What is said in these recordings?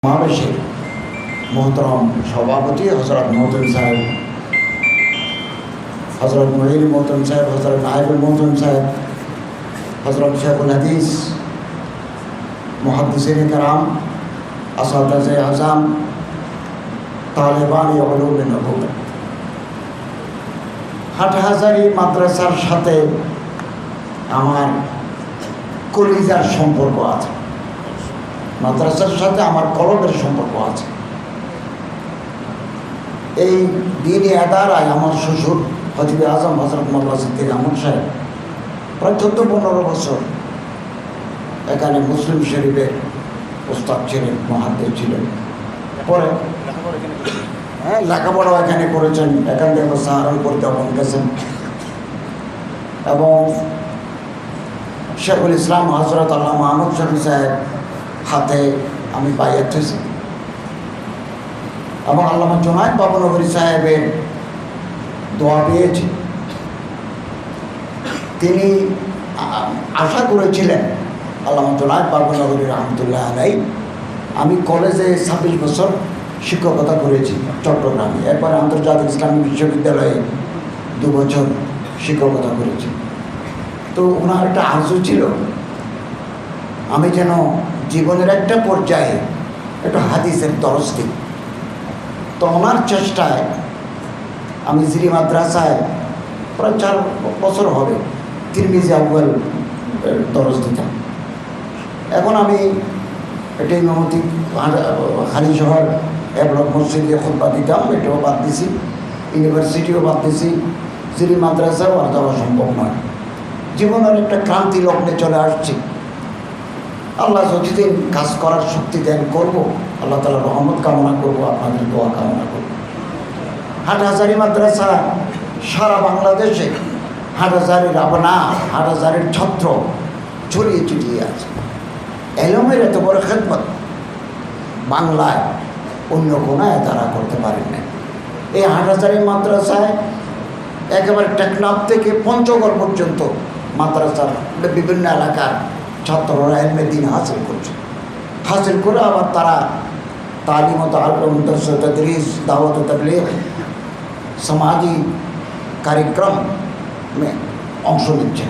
সমাবেশের মোহতরম সভাপতি হজরত মোহতরম সাহেব, হজরত মহিল মোহতরম সাহেব, হজরত নায়েবুল মোহতরম সাহেব, হজরত শেখুল হাদিস, মুহাদ্দিসিন কেরাম, আসাদায়ে আযম, তালেবান উলুম নবুয়্বত। হাটহাজারী মাদ্রাসার সাথে আমার কলিজার সম্পর্ক আছে, মাদ্রাসার সাথে আমার কলমের সম্পর্ক আছে। এই দিনে আদারায় আমার শ্বশুর খতিবে আজম হযরত মাওলানা সিদ্দিক আহমদ সাহেব প্রায় 14-15 বছর এখানে মুসলিম শরীফের উস্তাদ ছিলেন, মুহাদ্দিস ছিলেন। পরে লেখাপড়াও এখানে করেছেন, এখান থেকে সাহারানপুর দেওবন্দ গেছেন এবং শেখুল ইসলাম হজরত আল্লামা আহমদ শরীফ সাহেব হাতে আমি বাইয়াত হয়েছি এবং আল্লামা জুনায়েদ বাবুনগরী সাহেবের দোয়া পেয়েছি। তিনি আশা করেছিলেন, আল্লামা জুনায়েদ বাবুনগরী রহমতুল্লাহ আলাইহি, আমি কলেজে 26 বছর শিক্ষকতা করেছি চট্টগ্রামে, এরপর আন্তর্জাতিক ইসলামী বিশ্ববিদ্যালয়ে 2 বছর শিক্ষকতা করেছি। তো ওনার একটা আরজু ছিল আমি যেন জীবনের একটা পর্যায়ে একটা হাদিসের দরস দিই। তো ওনার চেষ্টায় আমি জিরি মাদ্রাসায় প্রায় 4 বছর হবে তিরমিজি আউয়াল দরস দিতাম। এখন আমি এটা ইমামতি হালি শহর ব্লক মসজিদে খুতবা দিতাম, এটাও বাদ দিছি, ইউনিভার্সিটিও বাদ দিছি, জিরি মাদ্রাসাও আর যাওয়া সম্ভব নয়। জীবনের একটা ক্রান্তি লগ্নে চলে আসছি। আল্লাহ যতদিন কাজ করার শক্তি দেন করবো, আল্লাহ তাআলার রহমত কামনা করবো, আপনাদের দোয়া কামনা করবো। হাটহাজারী মাদ্রাসা সারা বাংলাদেশে হাটহাজারীর আবনা, হাটহাজারীর ছত্র ছড়িয়ে ছিটিয়ে আছে। এলমের এত বড় খেদমত বাংলায় অন্য কোনায় তারা করতে পারেন না। এই হাটহাজারী মাদ্রাসায় একেবারে টেকনাফ থেকে পঞ্চগড় পর্যন্ত মাদ্রাসার বিভিন্ন এলাকার ছাত্ররা ইলমে দ্বীন হাসিল করছে, হাসিল করে আবার তারা তালিম ও তাআল্লুম, দরস ও তাদরিস, দাওয়াত ও তাবলীগ, সমাজি কার্যক্রম অংশ নিচ্ছে।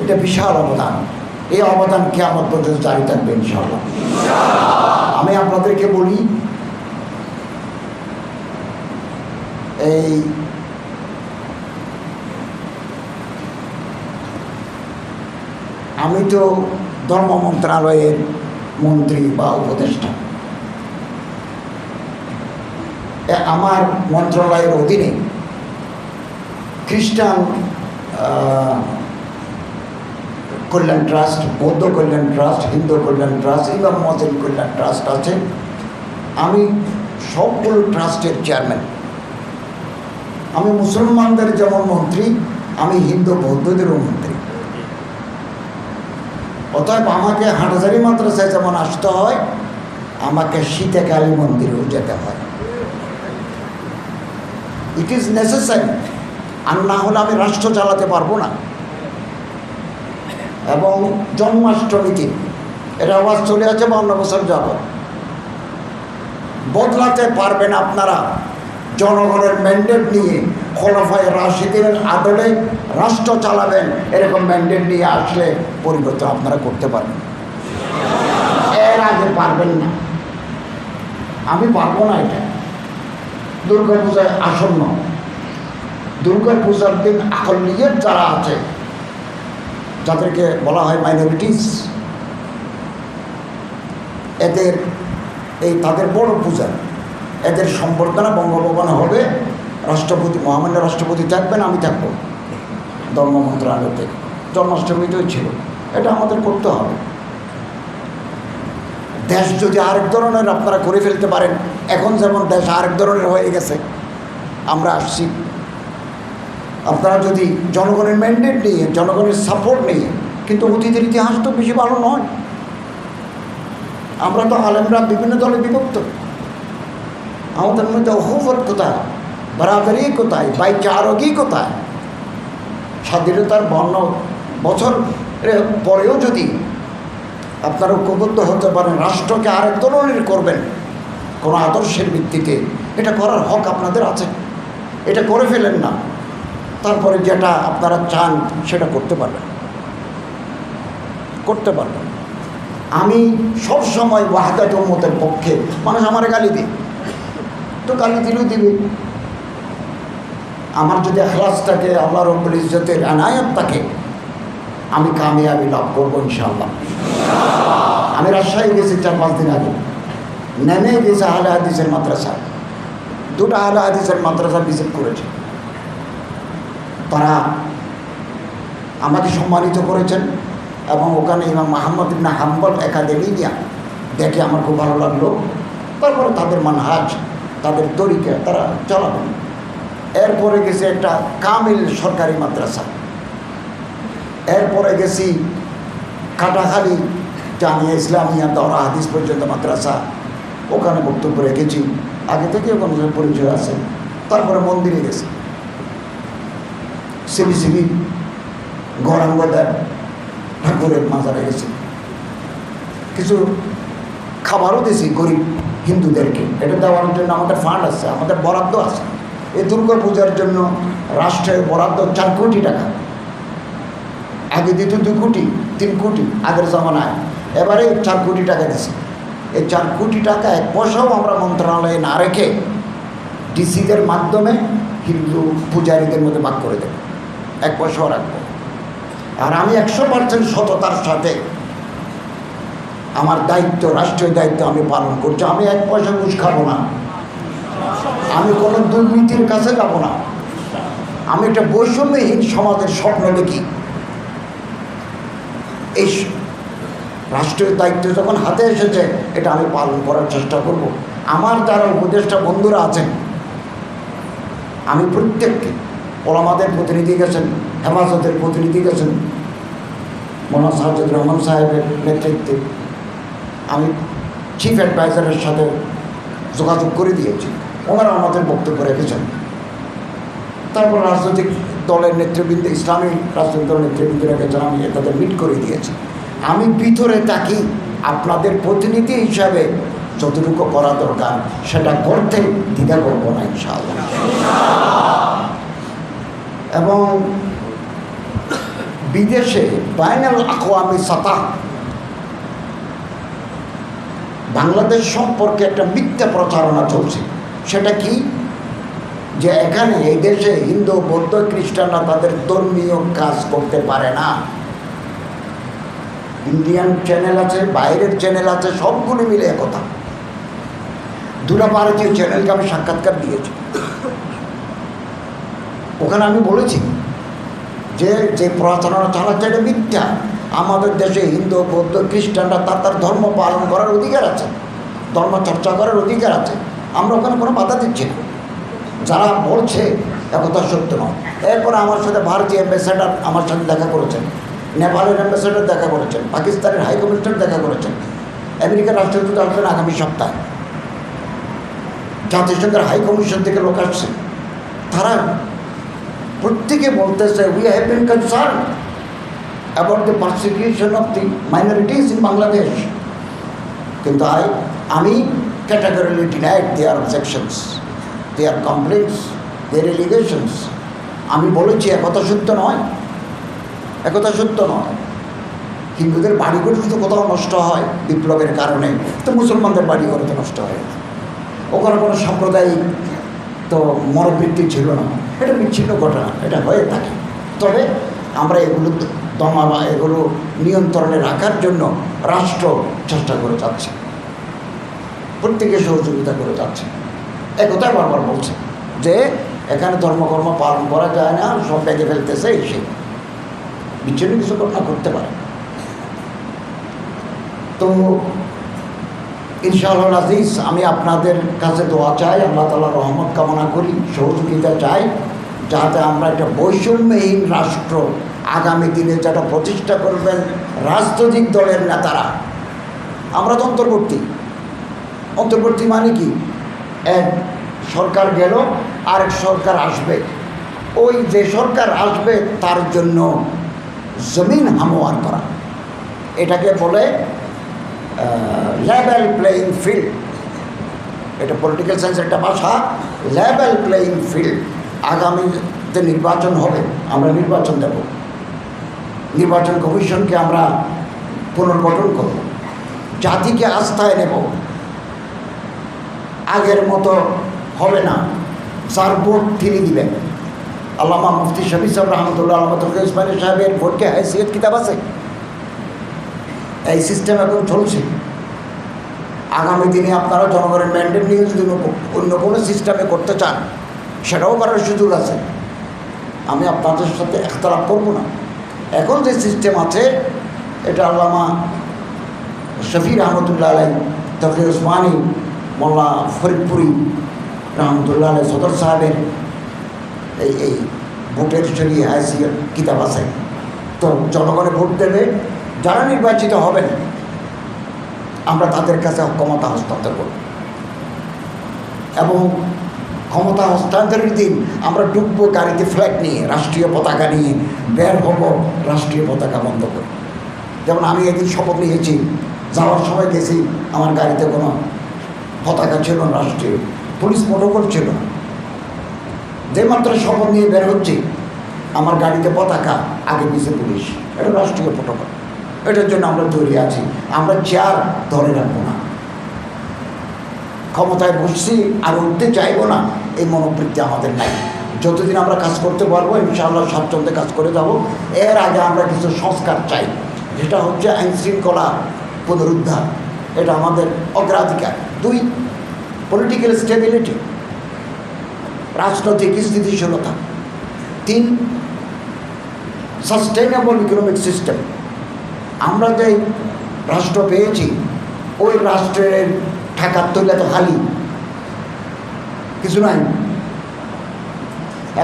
এটা বিশাল অবদান। এই অবদান কিয়ামত পর্যন্ত জারি থাকবে ইনশাআল্লাহ। আমি আপনাদেরকে বলি, এই আমি তো ধর্ম মন্ত্রণালয়ের মন্ত্রী বা উপদেষ্টা। আমার মন্ত্রণালয়ের অধীনে খ্রিস্টান কল্যাণ ট্রাস্ট, বৌদ্ধ কল্যাণ ট্রাস্ট, হিন্দু কল্যাণ ট্রাস্ট, ইমাম মুয়াজ্জিন কল্যাণ ট্রাস্ট আছে। আমি সবগুলো ট্রাস্টের চেয়ারম্যান। আমি মুসলমানদের যেমন মন্ত্রী, আমি হিন্দু বৌদ্ধদেরও মন্ত্রী। অতএব আমাকে হাটহাজারী মাদ্রাসায় যেমন আসতে হয়, আমাকে শীতে কালী মন্দিরেও যেতে হয়। It is necessary. আর না হলে আমি রাষ্ট্র চালাতে পারবো না। এবং জন্মাষ্টমীতে এর আওয়াজ চলে আছে 52 বছর যাবত। বদলাতে পারবেন আপনারা জনগণের ম্যান্ডেট নিয়ে, খোলাফায়ে রাশিদিনের আদলে রাষ্ট্র চালাবেন, এরকম ম্যান্ডেট নিয়ে আসলে পরিবর্তন আপনারা করতে পারবেন। এর আগে পারবেন না। আমি পারবো না। এটা দুর্গা পূজায় আসন্ন, দুর্গা পূজার দিন আকলিয়ত যারা আছে, যাদেরকে বলা হয় মাইনরিটিস, এদের তাদের বড় পূজা, এদের সম্বর্ধনা বঙ্গভবনে হবে। রাষ্ট্রপতি, মহামান্য রাষ্ট্রপতি থাকবেন, আমি থাকবো ধর্ম মন্ত্রণালয় থেকে। জন্মাষ্টমীতেও ছিল। এটা আমাদের করতে হবে। দেশ যদি আরেক ধরনের আপনারা করে ফেলতে পারেন, এখন যেমন দেশ আরেক ধরনের হয়ে গেছে, আমরা আসছি। আপনারা যদি জনগণের ম্যান্ডেট নিয়ে, জনগণের সাপোর্ট নিয়ে, কিন্তু অতীতের ইতিহাস তো বেশি ভালো নয়। আমরা তো আলেমরা বিভিন্ন দলে বিভক্ত। আমাদের মধ্যে অহুফত কোথায়, বারাদারি কোথায়, ভাইচারগি কোথায়? স্বাধীনতার 52 বছর পরেও যদি আপনারা ঐক্যবদ্ধ হতে পারেন, রাষ্ট্রকে আরেক ধরনের করবেন কোনো আদর্শের ভিত্তিতে, এটা করার হক আপনাদের আছে, এটা করে ফেলেন না। তারপরে যেটা আপনারা চান সেটা করতে পারবেন। আমি সব সময় ওয়াহদাত উম্মতের পক্ষে। মানুষ আমার গালি দিই, তো গালি দিলেও দিবে, আমার যদি ইখলাস থাকে, আল্লাহ রাব্বুল ইজ্জতের এনায়েত থাকে, আমি কামিয়াবি লাভ করবো ইনশাআল্লাহ। আমি রাজশাহী গেছি 4-5 দিন আগে, নেমে গেছে আহলে হাদিসের মাদ্রাসা, 2টা আহলে হাদিসের মাদ্রাসা ভিজিট করেছে। তারা আমাকে সম্মানিত করেছেন এবং ওখানে ইমাম মুহাম্মদ ইবনে হাম্বল একাডেমি নিয়ে দেখে আমার খুব ভালো লাগলো। তারপরে তাদের মানহাজ, তাদের তরিকা তারা চালাবেন। এরপরে গেছি একটা কামিল সরকারি মাদ্রাসা, এরপরে গেছি কাটাখালী জামিয়া ইসলামিয়া দাওরা হাদিস পর্যন্ত মাদ্রাসা, ওখানে বক্তব্য রেখেছি, আগে থেকে ওখানে পরিচয় আছে। তারপরে মন্দিরে গেছি, সিবি গৌরাঙ্গদার ঠাকুরের মাজারে গেছি, কিছু খাবারও দিয়েছি গরিব হিন্দুদেরকে। এটা দেওয়ার জন্য আমাদের ফান্ড আছে, আমাদের বরাদ্দ আছে। এই দুর্গা পূজার জন্য রাষ্ট্রের বরাদ্দ 4 কোটি টাকা, আগে দিত 2 কোটি 3 কোটি আগের জমানায়, এবারে 4 কোটি টাকা দিছি। এই 4 কোটি টাকা 1 পয়সাও আমরা মন্ত্রণালয়ে না রেখে ডিসিদের মাধ্যমে হিন্দু পূজারীদের মধ্যে ভাগ করে দেব, 1 পয়সাও রাখবো। আর আমি 100% সততার সাথে আমার দায়িত্ব, রাষ্ট্রীয় দায়িত্ব আমি পালন করছি। আমি 1 পয়সা ঘুষ খাবো না, আমি কোনো দুর্নীতির কাছে যাবো না। আমি একটা বৈষম্যহীন সমাজের স্বপ্ন দেখি। এই রাষ্ট্রীয় দায়িত্ব যখন হাতে এসেছে, এটা আমি পালন করার চেষ্টা করব। আমার যারা উপদেষ্টা বন্ধুরা আছেন, আমি প্রত্যেককে, ওলামাদের প্রতিনিধি গেছেন, হেফাজতের প্রতিনিধি গেছেন, মৌলানা সাজ্জাদুর রহমান সাহেবের নেতৃত্বে আমি চিফ অ্যাডভাইজারের সাথে যোগাযোগ করে দিয়েছি, ওনারা আমাদের বক্তব্য রেখেছেন। তারপর রাজনৈতিক দলের নেতৃবৃন্দ, ইসলামী রাজনৈতিক দলের নেতৃবৃন্দ রেখেছেন, আমি তাদের মিট করে দিয়েছি। আমি ভিতরে থাকি, আপনাদের প্রতিনিধি হিসাবে যতটুকু করা দরকার সেটা করতে দ্বিধা করবো না ইনশাআল্লাহ। এবং বিদেশে বাইনাল আকওয়ামি সাতাহ বাংলাদেশ সম্পর্কে একটা মিথ্যা প্রচারণা চলছে। সেটা কি? যে এখানে এই দেশে হিন্দু, বৌদ্ধ, খ্রিস্টানরা তাদের ধর্মীয় কাজ করতে পারে না। ইন্ডিয়ান চ্যানেল আছে, বাইরের চ্যানেল আছে, সবগুলো মিলে একথা। 2টা ভারতীয় চ্যানেলকে আমি সাক্ষাৎকার দিয়েছি। ওখানে আমি বলেছি যে যে প্রচারণা চালাচ্ছে এটা মিথ্যা। আমাদের দেশে হিন্দু, বৌদ্ধ, খ্রিস্টানরা তার ধর্ম পালন করার অধিকার আছে, ধর্ম চর্চা করার অধিকার আছে। আমরা ওখানে কোনো বাধা দিচ্ছি না। যারা বলছে একথা সত্য নয়। এরপরে আমার সাথে ভারতীয় অ্যাম্বাসেডার আমার সাথে দেখা করেছেন, নেপালের অ্যাম্বাসেডার দেখা করেছেন, পাকিস্তানের হাইকমিশনার দেখা করেছেন, আমেরিকার রাষ্ট্রদূত আসবেন আগামী সপ্তাহে, জাতিসংঘের হাইকমিশন থেকে লোক আসছে। তারা প্রত্যেকে বলতেছে we have been concern about the persecution of the minorities in Bangladesh. কিন্তু আমি ক্যাটাগরিলি ডিনাইড দেয়ার অবজেকশনস, দেয়ার কমপ্লেন্টস, দেয়ার এলিগেশনস। আমি বলেছি একথা সত্য নয়, একথা সত্য নয়। হিন্দুদের বাড়িঘর তো কোথাও নষ্ট হয় বিপ্লবের কারণে, তো মুসলমানদের বাড়িঘর তো নষ্ট হয়। ওখানে কোনো সাম্প্রদায়িক তো মনোবৃত্তি ছিল না, এটা বিচ্ছিন্ন ঘটনা, এটা হয়ে থাকে। তবে আমরা এগুলো দমা বা এগুলো নিয়ন্ত্রণে রাখার জন্য রাষ্ট্র চেষ্টা করে যাচ্ছে, প্রত্যেকে সহযোগিতা করে যাচ্ছে। একথাই বারবার বলছে যে এখানে ধর্মকর্ম পালন করা যায় না, সব ব্যাগে ফেলতেছে, এসে বিচ্ছিন্ন কিছু ঘটনা করতে পারে। তো ইনশাআল্লাহ আজিজ, আমি আপনাদের কাছে দোয়া চাই, আল্লাহ তাআলার রহমত কামনা করি, সহযোগিতা চাই, যাতে আমরা একটা বৈষম্যহীন রাষ্ট্র আগামী দিনে যেটা প্রতিষ্ঠা করবেন রাজনৈতিক দলের নেতারা। আমরা তো অন্তর্বর্তী মানে কি, এক সরকার গেল আরেক সরকার আসবে, ওই যে সরকার আসবে তার জন্য জমিন হামোয়ার করা, এটাকে বলে লেভেল প্লেয়িং ফিল্ড, এটা পলিটিক্যাল সায়েন্সের একটা ভাষা। লেভেল প্লেয়িং ফিল্ড, আগামী যে নির্বাচন হবে আমরা নির্বাচন দেব, নির্বাচন কমিশনকে আমরা পুনর্গঠন করব, জাতিকে আস্থায় নেব, আগের মতো হবে না, যার ভোট তিনি দিবেন। আল্লামা মুফতি শফি সাহেব রহমতুল্লাহ আলমতুল্লাহ ইসমাইল সাহেবের ভোটকে হাইসিয়ত কিতাব আছে। এই সিস্টেম এখন চলছে। আগামী দিনে আপনারা জনগণের ম্যান্ডেট নিয়ে যদি অন্য কোনো সিস্টেমে করতে চান সেটাও করার সুযোগ আছে, আমি আপনাদের সাথে একতলাপ করব না। এখন যে সিস্টেম আছে এটা আল্লামা শফি রহমতুল্লাহ আলাই, তফি উসমানী, মোল্লা ফরিদপুরি রহমতুল্লাহ আলাই সদর সাহেবের এই ভোটের শরীয় হাইসিয়ত কিতাব আছে। তো জনগণে ভোট দেবে, যারা নির্বাচিত হবেন আমরা তাদের কাছে ক্ষমতা হস্তান্তর করব, এবং ক্ষমতা হস্তান্তরের দিন আমরা ডুববো গাড়িতে ফ্ল্যাগ নিয়ে, রাষ্ট্রীয় পতাকা নিয়ে বের হব, রাষ্ট্রীয় পতাকা বন্ধ করে। যেমন আমি এদিন শপথ নিয়েছি, যাওয়ার সময় গেছি আমার গাড়িতে কোনো পতাকা ছিল না, রাষ্ট্রীয় পুলিশ প্রোটোকল ছিল না। যে মাত্র শপথ নিয়ে বের হচ্ছে আমার গাড়িতে পতাকা, আগে পিছিয়ে পুলিশ, এটা রাষ্ট্রীয় প্রোটোকল। এটার জন্য আমরা তৈরি আছি, আমরা চেয়ার ধরে রাখবো না, ক্ষমতায় বসছি আর উঠতে চাইবো না এই মনোবৃত্তি আমাদের নাই। যতদিন আমরা কাজ করতে পারবো ইনশাআল্লাহ স্বাচ্ছন্দ্যে কাজ করে যাব। এর আগে আমরা কিছু সংস্কার চাই, যেটা হচ্ছে আইন শৃঙ্খলা পুনরুদ্ধার, এটা আমাদের অগ্রাধিকার। 2, পলিটিক্যাল স্টেবিলিটি, রাজনৈতিক স্থিতিশীলতা। 3, সাস্টেইনেবল ইকোনমিক সিস্টেম। আমরা যে রাষ্ট্র পেয়েছি ওই রাষ্ট্রের টাকার তৈরি তো খালি কিছু নাই।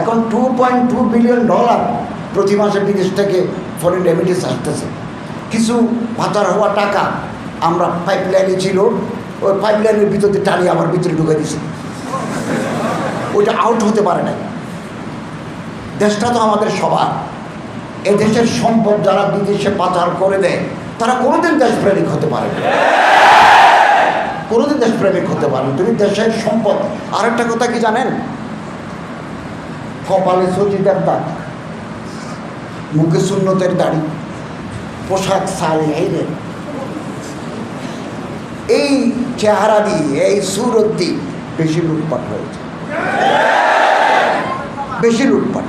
এখন $2.2 বিলিয়ন প্রতি মাসে বিদেশ থেকে ফরেন রেমিটেন্স আসতেছে। কিছু পাচার হওয়া টাকা আমরা পাইপলাইনে ছিল, ওই পাইপলাইনের ভিতরে টানিয়ে আবার ভিতরে ঢুকে দিছি, ওইটা আউট হতে পারে না। দেশটা তো আমাদের সবার, এ দেশের সম্পদ যারা বিদেশে পাচার করে দেয় তারা কোনোদিন দেশপ্রেমিক হতে পারে না, কোনোদিন দেশপ্রেমিক হতে পারে না। তুমি দেশের সম্পদ। আরেকটা কথা কি জানেন? কপালে সজিদার দাগ, মুখে সুন্নতের দাড়ি, পোশাক শাড়ি, এই চেহারা দিয়ে, এই সুরত দিয়ে বেশি লুটপাট হয়েছে, বেশি লুটপাট।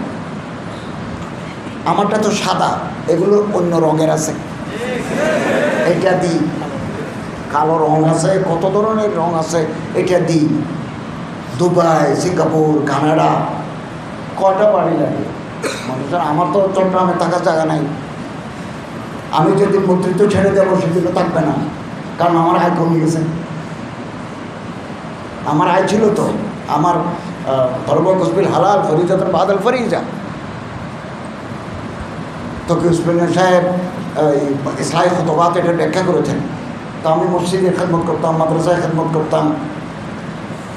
আমারটা তো সাদা, এগুলো অন্য রঙের আছে, এটা দিই কালো রং আছে, কত ধরনের রং আছে, এটা দিই। দুবাই, সিঙ্গাপুর, কানাডা, কয়টা বাড়ি লাগে মানুষের। আমার তো চট্টগ্রামে থাকার জায়গা নাই। আমি যদি মন্ত্রিত্ব ছেড়ে দেবো সেদিনও থাকবে না, কারণ আমার আয় কমে গেছে। আমার আয় ছিল তো, আমার ধর্ম কসবিল হালাল ফরিজাতের বাদল ফরিজা। তকি উসমান সাহেব ইসলামী খুতবাত এটা ব্যাখ্যা করেছেন। তো আমি মসজিদের খেদমত করতাম, মাদ্রাসায় খেদমত করতাম,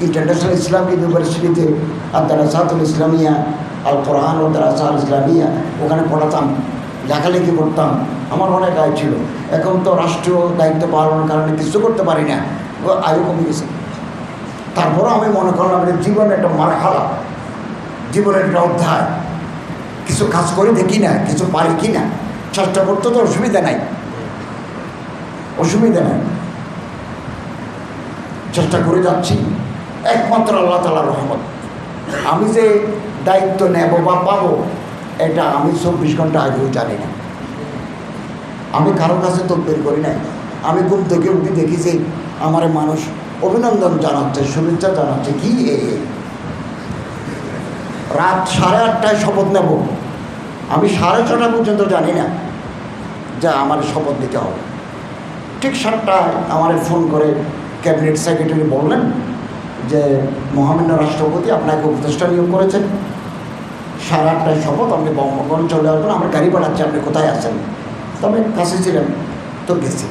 ইন্টারন্যাশনাল ইসলামিক ইউনিভার্সিটিতে আর দারাসাতুল ইসলামিয়া, আল কোরআন ও দারাসা আল ইসলামিয়া, ওখানে পড়াতাম, লেখালেখি করতাম, আমার অনেক আয় ছিল। এখন তো রাষ্ট্রীয় দায়িত্ব পালনের কারণে কিছু করতে পারি না, আয়ু কমে গেছে। তারপরেও আমি মনে করলাম যে জীবনের একটা মারহালা, জীবনের একটা অধ্যায়, কিছু কাজ করে দেখি না, কিছু পারি কি না, চেষ্টা করতে তো অসুবিধা নাই, অসুবিধা নাই, চেষ্টা করে যাচ্ছি। একমাত্র আল্লাহ তাআলার রহমত। আমি যে দায়িত্ব নেব বা পাবো এটা আমি 24 ঘন্টা আগেও জানি না। আমি কারোর কাছে তো বের করি নাই। আমি ঘুম থেকে উঠে দেখি যে আমার মানুষ অভিনন্দন জানাচ্ছে, শুভেচ্ছা জানাচ্ছে, কি রাত 8:30টায় শপথ নেব, আমি 6:30 পর্যন্ত জানি না যে আমার শপথ নিতে হবে। ঠিক 7টায় আমার ফোন করে ক্যাবিনেট সেক্রেটারি বললেন যে মহামান্য রাষ্ট্রপতি আপনাকে উপদেষ্টা নিয়োগ করেছেন, 8:30টায় শপথ, আপনি বঙ্গভবন চলে আসবেন, আমরা গাড়ি পাঠাচ্ছি, আপনি কোথায় আছেন? তো আমি কাছে ছিলাম, তো গেছি।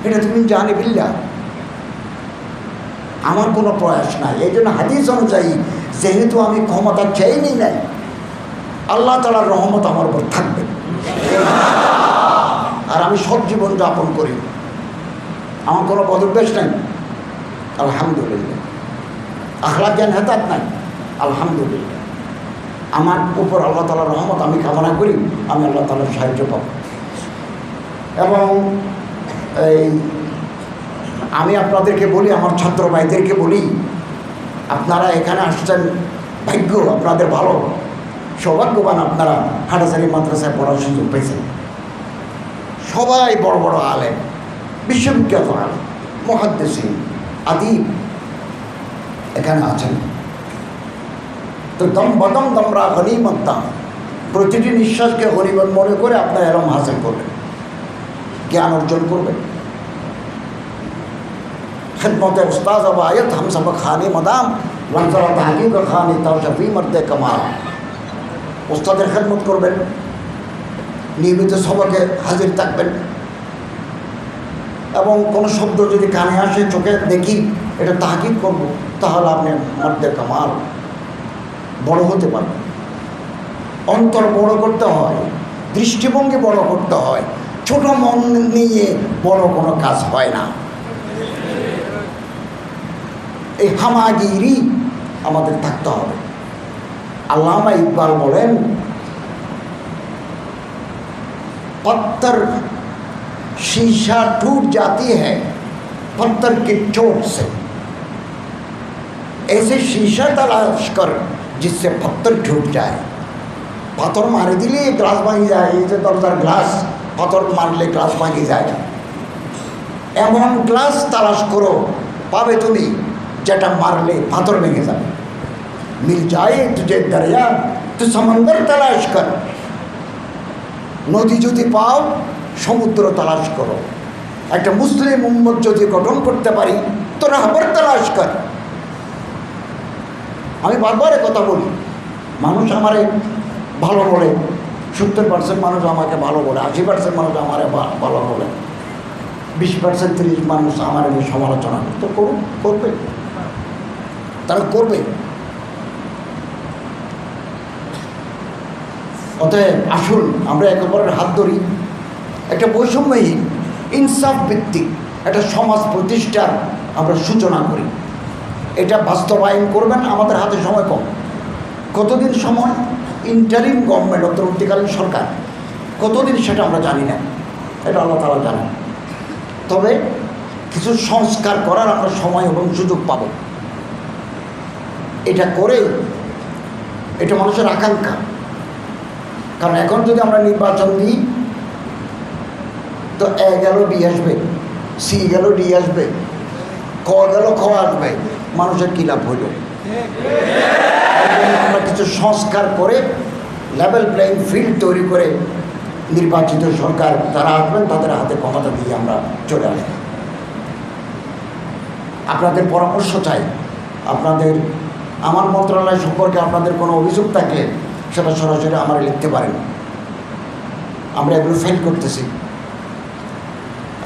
এটা তুমি জানি বিল্লা, আমার কোনো প্রয়াস নাই। এই জন্য হাদিস অনুযায়ী যেহেতু আমি ক্ষমতা চাইনি নাই, আল্লাহ তাআলার রহমত আমার উপর থাকবে। আর আমি সৎ জীবন যাপন করি, আমার কোনো বদভ্যাস নাই, আলহামদুলিল্লাহ। আখলাক জ্ঞান হেতাত নাই, আলহামদুলিল্লাহ। আমার উপর আল্লাহ তাআলার রহমত আমি কামনা করি, আমি আল্লাহ তাআলার সাহায্য পাব। এবং আমি আপনাদেরকে বলি, আমার ছাত্র ভাইদেরকে বলি, আপনারা এখানে আসছেন, ভাগ্য আপনাদের ভালো, সৌভাগ্যবান আপনারা হাটাজারি মাদ্রাসায় পড়ার সুযোগ পেয়েছেন। সবাই বড় বড় আলেম, বিশ্ববিখ্যাত আলেম, মুহাদ্দিসিন, আদিব এখানে আছেন। তো দম বদম দমরা গনিমত দাম, প্রতিটি নিঃশ্বাসকে গনিমত মনে করে আপনার এলম হাসিল করবেন, জ্ঞান অর্জন করবেন। खिदमत उस्ताद अबायत हम सब खाने मदाम वंजरा तहकीक खाने तौशफी मर्द कमाल। उस्ताদের খেদমত করবেন, নিয়মিত সবাকে হাজির থাকবেন, এবং কোনো শব্দ যদি কানে আসে, চোখে দেখি, এটা তাহকিক করব, তাহলে আপনি মর্দ কামাল বড় হতে পারবেন। অন্তর বড় করতে হয়, দৃষ্টিভঙ্গি বড় করতে হয়। ছোট মন নিয়ে বড় কোনো কাজ হয় না। এই হামাগিরি আমাদের থাকতে হবে। আল্লামা ইকবাল বলেন, पत्थर शीशा टूट जाती है पत्थर की चोट से, ऐसे शीशा तलाश कर जिससे पत्थर टूट जाए। পাথর মারে দিলে গ্লাস ভাঙি যায়, এই যে দরজার গ্লাস, পাথর মারলে গ্লাস ভাঙি যায়। এমন গ্লাস তালাশ করো, পাবে তুমি, যেটা মারলে পাথর ভেঙে যাবে। মিল যায় তুঝে দরিয়া তো সমুদ্র তালাশ কর, নদী যদি পাও সমুদ্র তালাশ করো। একটা মুসলিম উম্মত যদি গঠন করতে পারি তো রাহবার তালাশ কর। আমি বারবার কথা বলি, মানুষ আমারে ভালো বলে, 70% মানুষ আমাকে ভালো বলে, 80% মানুষ আমারে ভালো বলে, 20% 30 মানুষ আমার নিয়ে সমালোচনা তো করবে, তারা করবে। অতএব আসুন আমরা একে অপরের হাত ধরি, একটা বৈষম্যহীন ইনসাফ ভিত্তিক একটা সমাজ প্রতিষ্ঠার আমরা সূচনা করি। এটা বাস্তবায়ন করবেন, আমাদের হাতে সময় কম। কতদিন সময়? ইন্টারিম গভর্নমেন্ট, অন্তর্বর্তীকালীন সরকার, কতদিন সেটা আমরা জানি না, এটা আল্লাহ তাআলা জানেন। তবে কিছু সংস্কার করার আমরা সময় এবং সুযোগ পাব। এটা করে, এটা মানুষের আকাঙ্ক্ষা। কারণ এখন যদি আমরা নির্বাচন দিই তো এ গেল বি আসবে, সি গেল ডি আসবে, ক গেল খ আসবে, মানুষের কী লাভ হইল? আমরা কিছু সংস্কার করে লেভেল প্লেইং ফিল্ড তৈরি করে নির্বাচিত সরকার যারা আসবেন তাদের হাতে ক্ষমতা দিয়ে আমরা চলে আসব। আপনাদের পরামর্শ চাই। আপনাদের, আমার মন্ত্রণালয় সম্পর্কে আপনাদের কোনো অভিযোগ থাকলে সেটা সরাসরি আমরা লিখতে পারেন। আমরা এগুলো ফাইল করতেছি,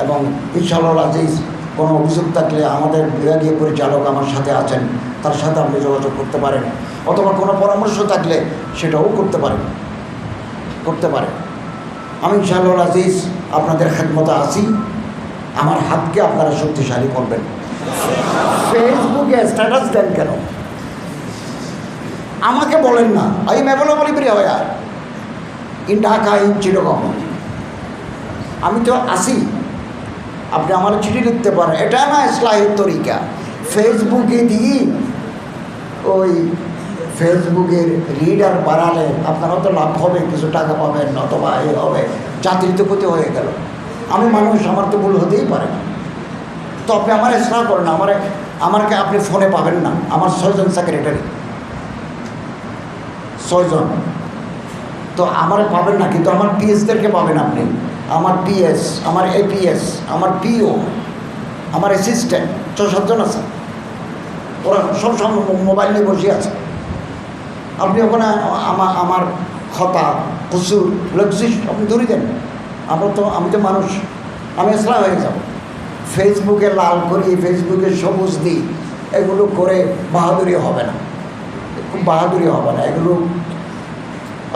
এবং ইনশাআল্লাহ আজিজ কোনো অভিযোগ থাকলে আমাদের বিভাগীয় পরিচালক আমার সাথে আছেন, তার সাথে আপনি যোগাযোগ করতে পারেন, অথবা কোনো পরামর্শ থাকলে সেটাও করতে পারেন। আমি ইনশাআল্লাহ আজিজ আপনাদের খেদমতে আসি। আমার হাতকে আপনারা শক্তিশালী করবেন। ফেসবুকে স্ট্যাটাস দেন কেন? আমাকে বলেন না, আমি মেবলো বলি প্রিয় হয়া ইন ঢাকা ইন চিরকম, আমি তো আসি, আপনি আমার চিঠি লিখতে পারেন। এটা না ইসলাহের তরিকা। ফেসবুকে দিই, ওই ফেসবুকের রিডার বাড়ালে আপনারা তো লাভ হবে, কিছু টাকা পাবেন, অথবা এ হবে, জাতির তো ক্ষতি হয়ে গেল। আমি মানুষ, আমার তো ভুল হতেই পারে। তো আপনি আমার ইসলাহ করেন, আমাকে আপনি ফোনে পাবেন না। আমার 6 জন সেক্রেটারি, 6 জন, তো আমারে পাবেন না, কিন্তু আমার পিএসদেরকে পাবেন আপনি। আমার পিএস, আমার এপিএস, আমার পিও, আমার অ্যাসিস্ট্যান্ট 6-7 জন আছে। ওরা সব মোবাইল নিয়ে বসে আছে। আপনি ওখানে আমার খতা, কসুর, লক্সিস আপনি ধরে দেন। আমি তো মানুষ, আমি ইসলাম হয়ে যাব। ফেসবুকে লাল করি, ফেসবুকে সবুজ দিই, এগুলো করে বাহাদুরি হবে না, খুব বাহাদুরি হবে না। এগুলো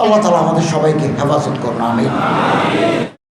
আল্লাহ তাআলা আমাদের সবাইকে হেফাজত করুন। আমিন।